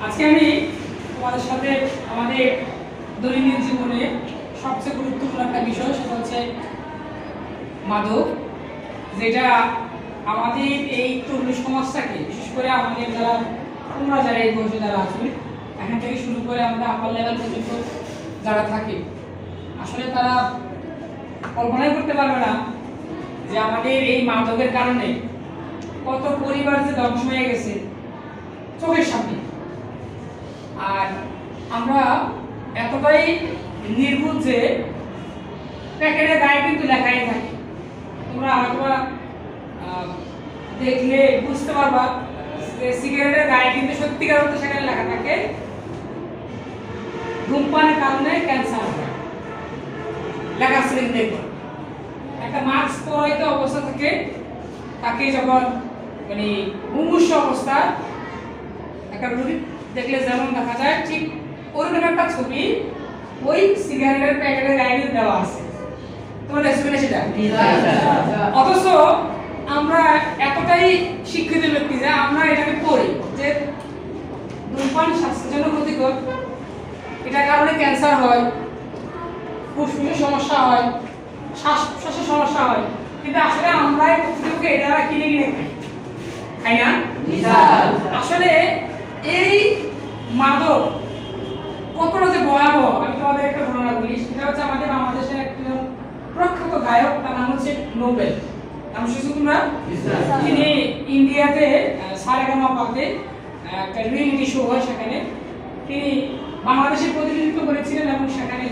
আজকে আমি তোমাদের সাথে আমাদের দৈনন্দিন জীবনে সবচেয়ে গুরুত্বপূর্ণ একটা বিষয়, সেটা হচ্ছে মাদক, যেটা আমাদের এই তরুণ সমাজটাকে, বিশেষ করে আমাদের তোমরা যারা এই বয়সে যারা আছো, এখান থেকে শুরু করে আমরা আপার লেভেল পর্যন্ত যারা থাকে, আসলে তারা কল্পনাই করতে পারবে না যে আমাদের এই মাদকের কারণে কত পরিবার যে ধ্বংস হয়ে গেছে চোখের সামনে। আর আমরা এতটাই নির্বুধ যে প্যাকেটের গায়ে কিন্তু লেখাই থাকে, তোমরা দেখলে বুঝতে পারবা যে সিগারেটের গায়ে কিন্তু সত্যিকার অর্থে সেখানে লেখা থাকে ধূমপানের কারণে ক্যান্সার হয়, লেখা ছিলেন। দেখো একটা মাস্ক পরাইত অবস্থা থেকে তাকে যখন মানে মুমূর্ষু অবস্থা একটা রোগী দেখলে যেমন দেখা যায়, ঠিক ওরকম একটা ছবি ওই সিগারেটের প্যাকেটের গায়ে দেওয়া আছে। তোমার দেখবে সেটা? অথচ আমরা এতটাই শিক্ষিত ব্যক্তি যে আমরা এটাকে পড়ি যে ধূমপান স্বাস্থ্যের জন্য ক্ষতিকর, এটার কারণে ক্যান্সার হয়, ফুসফুসের সমস্যা হয়, শ্বাস প্রশ্বাসের সমস্যা হয়, কিন্তু আসলে আমরা প্রতিদিনকে এটা কিনে কিনে খাই না। আসলে এই মাদক কতটা যে ভয়াবহ, আমি তোমাদের একটা ধারণা বলি। সেটা হচ্ছে আমাদের বাংলাদেশের একজন প্রখ্যাত গায়ক, তার নাম হচ্ছে নোবেল। নাম শুনছো তোমরা? তিনি ইন্ডিয়াতে সারেগামাপাতে একটা রিয়েলিটি শো হয়, সেখানে তিনি বাংলাদেশের প্রতিনিধিত্ব করেছিলেন এবং সেখানে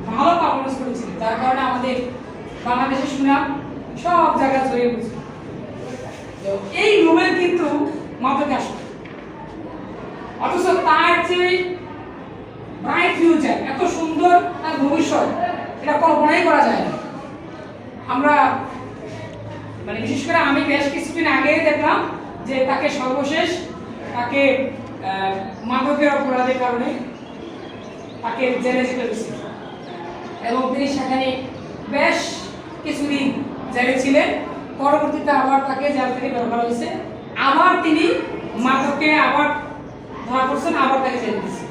ভালো পারফরমেন্স করেছিলেন, যার কারণে আমাদের বাংলাদেশের সুনাম সব জায়গায় ছড়িয়ে পড়েছে। এই নোবেল কিন্তু মাদকে আসে, অথচ তার যে ব্রাইট ফিউচার, এত সুন্দর তার ভবিষ্যৎ, এটা কল্পনাই করা যায় না। আমরা মানে বিশেষ করে আমি বেশ কিছুদিন আগে দেখলাম যে তাকে সর্বশেষ তাকে মাদকের অপরাধের কারণে তাকে জেলে যেতে হয়েছে এবং তিনি সেখানে বেশ কিছুদিন জেলে ছিলেন। পরবর্তীতে আবার তাকে জেল থেকে বের করা হয়েছে, আবার তিনি মাদকে আবার ধরা পড়ছেন, আবার তাকে জেলে দিয়েছে।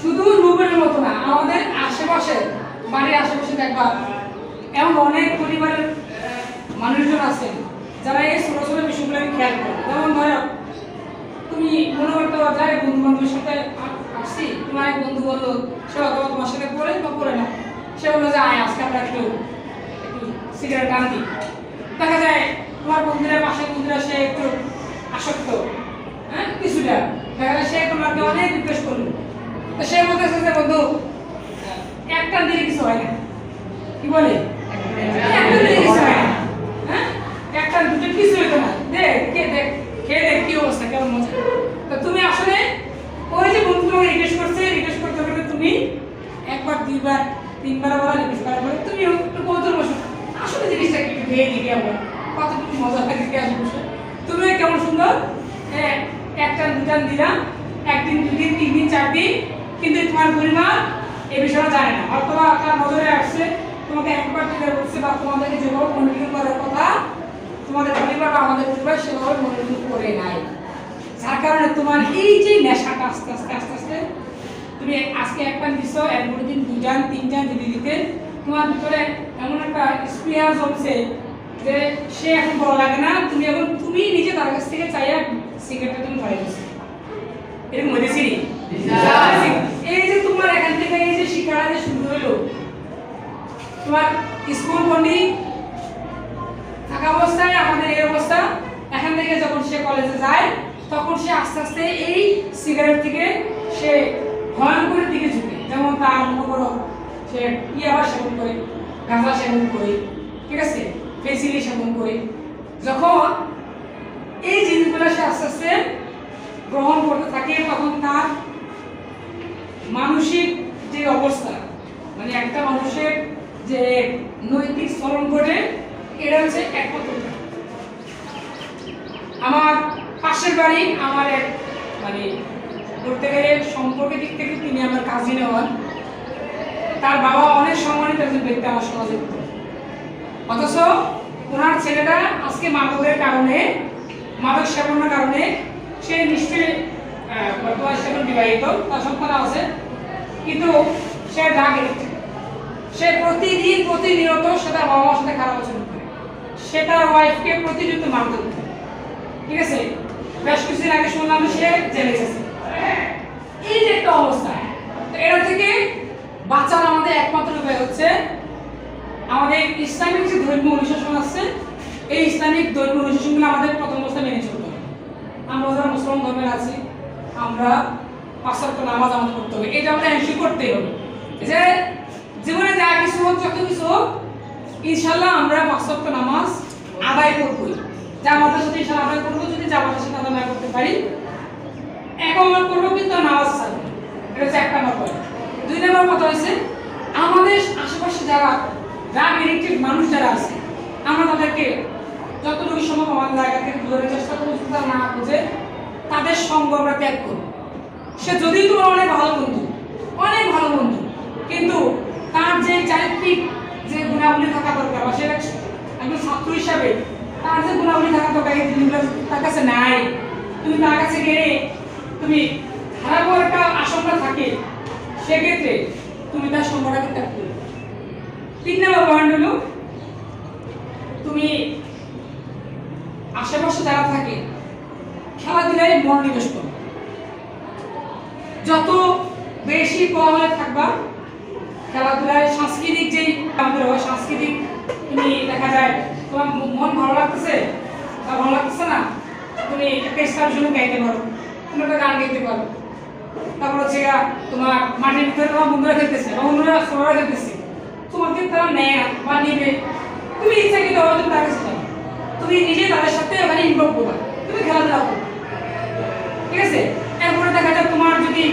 শুধু নোবেলের মতো না, আমাদের আশেপাশে বাড়ির আশেপাশে দেখবা এমন অনেক পরিবারের মানুষজন আছেন যারা এই ছোট ছোট বিষয়গুলোকে খেয়াল করে। যেমন ধরো তুমি মনে করতে পারো যারা বন্ধু বান্ধবের সাথে আসছি, তোমার এক বন্ধু বললো, সে অথবা তোমার সাথে পড়ে বা পড়ে না, সে বললো যে আয় আজকে আমরা একটু সিগারেট টান দিই। দেখা যায় তোমার বন্ধুরা, পাশের বন্ধুরা সে একটু আসক্ত, হ্যাঁ কিছুটা, দেখা যায় সে তোমাকে অনেক রিকোয়েস্ট করলো, তো সে বলতেছে যে বন্ধু একটা দিলে কিছু হয় না, কি বলে একটা দিলে কিছু হয় না, হ্যাঁ একটা দুটো কিছু হইতো না, দেখ খেয়ে দেখ কি অবস্থা, কেমন মজা। তো তুমি আসলে ওই যে বন্ধু তোমাকে রিকোয়েস্ট করতে করতে তুমি একবার দুইবার তিনবার বলা রিকোয়েস্ট করার পরে তুমি একটু কৌতূহল বসো, আসলে জিনিসটা একটু খেয়ে দিবি, আমরা কতটুকু মজা লাগে কে আসবে। তুমি কেমন সুন্দর একটা দুটান দিলাম, একদিন দুদিন তিন দিন চার দিন, কিন্তু তোমার পরিবার এই বিষয়টা জানে না, অথবা তার নজরে আসছে, তোমাকে একবার দুইবার বলছে, বা তোমাদেরকে যেভাবে মনোযোগ করার কথা তোমাদের পরিবার বা আমাদের পরিবার সেভাবে মনোযোগ করে নাই, যার কারণে তোমার এই যে নেশাটা আস্তে আস্তে আস্তে আস্তে তুমি আজকে এক পান দিচ্ছ, এরপর দিন দুটান তিনটান দিতে দিতে তোমার ভিতরে এমন একটা স্প্রিয়া জমছে যে সে এখন বড় লাগে না, তুমি নিজে তার কাছ থেকে চাইয়া সিগারেটটা তুমি ধরে দিচ্ছ। এরকম হয়েছি এই যে তোমার এখান থেকে এই যে শিক্ষাটা যে শুরু হলো, তোমার স্কুল বন্দি থাকা অবস্থায় আমাদের এই অবস্থা, এখান থেকে যখন সে কলেজে যায় তখন সে আস্তে আস্তে এই সিগারেট থেকে সে ভয়ঙ্করের দিকে ঝুঁকে। যেমন তার মনে করো সে ইয়াবা সেবন করে, গাঁজা সেবন করে, ঠিক আছে, ফেসিলি সেবন করে, যখন এই জিনিসগুলো সে আস্তে আস্তে গ্রহণ করতে থাকে, তখন তার মানসিক যে অবস্থা, মানে একটা মানুষের যে নৈতিক স্মরণ ঘটে, এটা হচ্ছে একমাত্র। আমার পাশের বাড়ি আমার এক মানে বলতে গেলে সম্পর্কের দিক থেকে তিনি আমার কাজিন হন, তার বাবা অনেক সম্মানিত একজন ব্যক্তি আমার সমাজে, অথচ ওনার ছেলেটা আজকে মাদকের কারণে, মাদক সেবনের কারণে সে নিশ্চয়ই বর্তমানে সে বিবাহিত, তার সন্তান আছে, কিন্তু সে ড্রাগ এডিক্টেড। সে প্রতিদিন প্রতিনিয়ত সে তার বাবা মার সাথে খারাপ আচরণ করে, সে তার ওয়াইফকে প্রতিনিয়ত মারধর করে। ঠিক আছে, বেশ কিছুদিন আগে শুনলাম সে জেলে গেছে। এই যে একটা অবস্থা, তো এটা থেকে বাঁচার আমাদের একমাত্র উপায় হচ্ছে আমাদের ইসলামিক যে ধর্মীয় অনুশাসন আছে, এই ইসলামিক ধর্মীয় অনুশাসনগুলো আমাদের প্রথম অবস্থায় মেনে চলতে হবে। আমরা যারা মুসলমান ধর্মের আছি, আমরা 5 ওয়াক্ত নামাজ আমাদের পড়তে হবে, এটা আমরা এনশিওর করতেই হবে যে জীবনে যা কিছু হোক, যত কিছু হোক, ইনশাল্লাহ আমরা 5 ওয়াক্ত নামাজ আদায় করবই। জামাতের সাথে ইনশাল্লাহ আদায় করবো, যদি জামাতের সাথে আদায় না করতে পারি একমত করবো, কিন্তু নামাজ ছাড়বো। এটা হচ্ছে 1 নম্বর পয়েন্ট। 2 নম্বর কথা হচ্ছে আমাদের আশেপাশে যারা ড্রাগ এডিক্টেড মানুষ যারা আছে, আমরা তাদেরকে যতটুকু সম্ভব আমাদের জায়গা থেকে দূরে চেষ্টা করবো, তারা না বুঝে তাদের সঙ্গ আমরা ত্যাগ করবো। সে যদিও তোমার অনেক ভালো বন্ধু, অনেক ভালো বন্ধু, কিন্তু তার যে চারিত্রিক যে গুণাবলী থাকা দরকার, বা সে একজন ছাত্র হিসাবে তার যে গুণাবলী থাকা দরকার, এই জিনিসগুলো তার কাছে নাই, তুমি তার কাছে গেলে তুমি খারাপ একটা আশঙ্কা থাকে, সেক্ষেত্রে তুমি তার সঙ্গটাকে ত্যাগ করবে। 3 নম্বর পয়েন্ট হলো তুমি আশেপাশে যারা থাকে খেলাধুলায় মনোনিবেশ করো। যত বেশি পড়াশোনায় থাকবা, খেলাধুলায় সাংস্কৃতিক যেই আমাদের হয়, সাংস্কৃতিক তুমি দেখা যায় তোমার মন ভালো লাগতেছে বা ভালো লাগতেছে না, তুমি একটা স্টার শুনে গাইতে পারো, তুমি একটা গান গাইতে পারো। তারপর হচ্ছে তোমার মাঠের ভিতরে তোমার বন্ধুরা খেলতেছে বা বন্ধুরা ছোটরা খেলতেছে, তোমাকে তারা নেয় বা নিবে, তুমি ইচ্ছাকৃত হবে তুমি তার কাছে যাবে, তুমি নিজে তাদের সাথে ওখানে ইনভলভ করবে, তুমি খেলাধুলা করবে। ঠিক আছে, এরপরে দেখা যায় তোমার যদি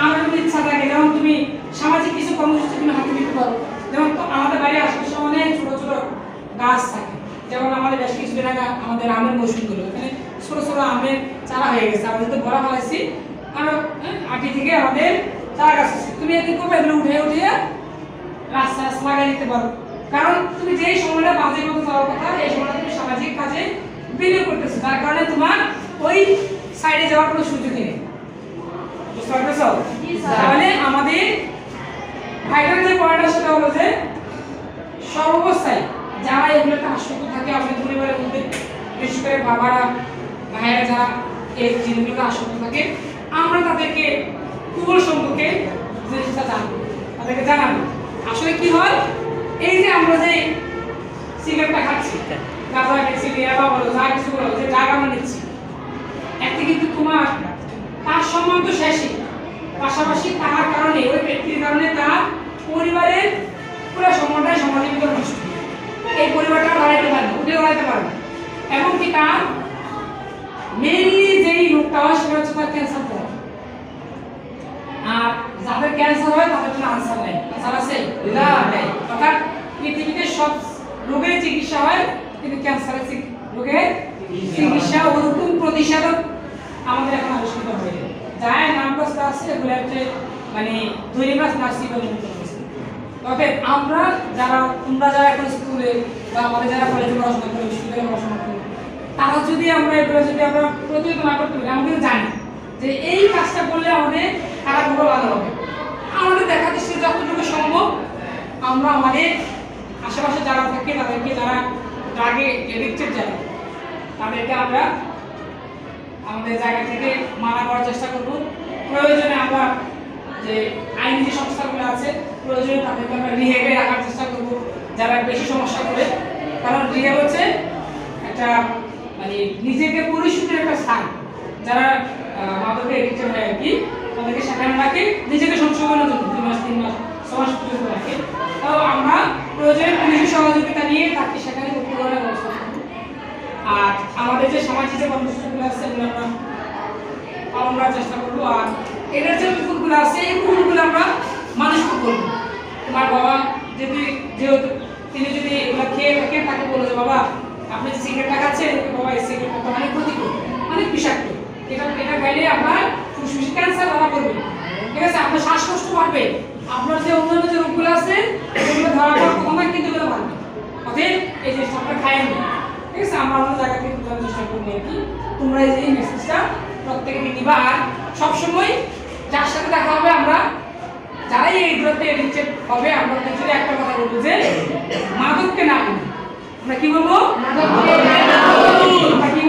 আমার যদি ইচ্ছা থাকে, যেমন তুমি সামাজিক কিছু কর্মসূচি তুমি হাতে নিতে পারো। যেমন আমাদের বাড়ির আশেপাশে অনেক ছোট ছোট গাছ থাকে, যেমন আমাদের বেশ কিছুদিন আগে আমাদের আমের মৌসুম গুলো, এখানে ছোট ছোট আমের চারা হয়ে গেছে, আমরা যদি বড় ফেলাইছি আরো আটি থেকে আমাদের চারা গাছ আছে, তুমি একদিন করবে এগুলো উঠে উঠে রাস্তা লাগাই দিতে পারো। কারণ তুমি যেই সময়টা বাজে মতো যাওয়ার কথা, এই সময়টা তুমি সামাজিক কাজে বিনিয়োগ করতেছো, তার কারণে তোমার ওই সাইডে যাওয়ার কোনো সুযোগ নেই। বুঝতে পারতেছো? তাহলে আমাদের ভাইটাল যে পয়েন্টটা সেটা হলো যে সর্বাবস্থায় যারা এগুলোতে আসক্ত থাকে, আমাদের পরিবারের মধ্যে বিশেষ করে বাবারা ভাইয়েরা যারা এই জিনিসগুলোতে আসক্ত থাকে, আমরা তাদেরকে কুফর সম্পর্কে জিনিসটা জানবো, তাদেরকে জানাবো। আসলে কি হয়, এই যে আমরা যে সিগারেটটা খাচ্ছি, গাঁজা খাচ্ছি, ইয়াবা বলো, যা কিছু বলো, যে ড্রাগ আমরা নিচ্ছি, এতে কিন্তু তোমার তার সম্মান তো শেষই, পাশাপাশি তার কারণে, ওই ব্যক্তির কারণে তার পরিবারের পুরো সম্মানটাই সমাজের ভিতরে নষ্ট, এই পরিবারটা দাঁড়াইতে পারবে, উঠে দাঁড়াইতে পারবে। এমনকি তার মেইনলি যেই রোগটা হয় সেটা হচ্ছে তার ক্যান্সার হয়। আর যাদের ক্যান্সার হয় তাদের কোনো আনসার নেই, আনসার আছে না, নেই। অর্থাৎ পৃথিবীতে সব রোগের চিকিৎসা হয়, কিন্তু ক্যান্সারের রোগের চিকিৎসা ওরকম প্রতিষেধক আমাদের এখন আবিষ্কৃত হয়নি। যার নামটা আছে এগুলো হচ্ছে মানে ধৈর্যবাস নার্সিং উন্নত হয়েছে। তবে আমরা যারা, তোমরা যারা এখন স্কুলে বা আমাদের যারা কলেজে পড়াশোনা করে, বিশ্ববিদ্যালয়ে পড়াশোনা করি, তারা যদি আমরা এগুলো যদি আমরা প্রতিহত না করতে পারি, আমরা কিন্তু জানি যে এই কাজটা করলে আমাদের খারাপ হবে, ভালো হবে। আমাদের দেখা যাচ্ছে যতটুকু সম্ভব আমরা আমাদের আশেপাশে যারা থাকে তাদেরকে, যারা ড্রাগে এডিক্টেড যারা, তাদেরকে আমরা আমাদের জায়গা থেকে মানা করার চেষ্টা করব। প্রয়োজনে আমরা যে আইনি যে সংস্থাগুলো আছে, প্রয়োজনে তাদেরকে আমরা রিহ্যাবে রাখার চেষ্টা করব যারা বেশি সমস্যা করে। কারণ রিহ্যাব হচ্ছে একটা মানে নিজেকে পরিশুদ্ধের একটা স্থান। যারা মাদকে এডিক্টেড হয় আর কি, তাদেরকে সেখানে রাখে নিজেকে সংশোধনের জন্য 2 মাস 3 মাস 6 মাস পর্যন্ত রাখে। তো আমরা প্রয়োজনে পুলিশের সহযোগিতা নিয়ে তাকে সেখানে ভর্তি করার ব্যবস্থা করব। আর আমাদের যে সামাজিক যে কর্মসূচিগুলো আছে সেগুলো আমরা পালন করার চেষ্টা করবো। আর এটার যে কুকুরগুলো আছে এই কুকুরগুলো আমরা মানুষকে করবো। তোমার বাবা যদি যেহেতু তিনি যদি এগুলো খেয়ে থাকেন, তাকে বলো যে বাবা আপনি যে সিগারেটটা খাচ্ছেন, বাবা এই সিগারেটটা অনেক ক্ষতিকর, অনেক বিষাক্ত, এটা খাইলে আপনার ফুসফুস ক্যান্সার ধরা পড়বে, ঠিক আছে, আপনার শ্বাসকষ্ট বাড়বে, আপনার যে অন্যান্য যে রোগগুলো আছে সেগুলো ধরা পড়ার ক্ষমতা কিন্তু এগুলো বাড়বে। অতএব এই জিনিসটা আপনার খাইয়েন না, ঠিক আছে। আমরা আমাদের জায়গা থেকে বোঝানোর চেষ্টা করবো আর কি, তোমরা এই মেসেজটা প্রত্যেকে নিবা। আর সবসময় যার সাথে দেখা হবে আমরা যারাই এইগুলোতে এডিক্টেড হবে আমরা যদি একটা কথা বলবো যে মাদককে না কিনি। আমরা কি বলবো? মাদককে না কিনি। আমরা কি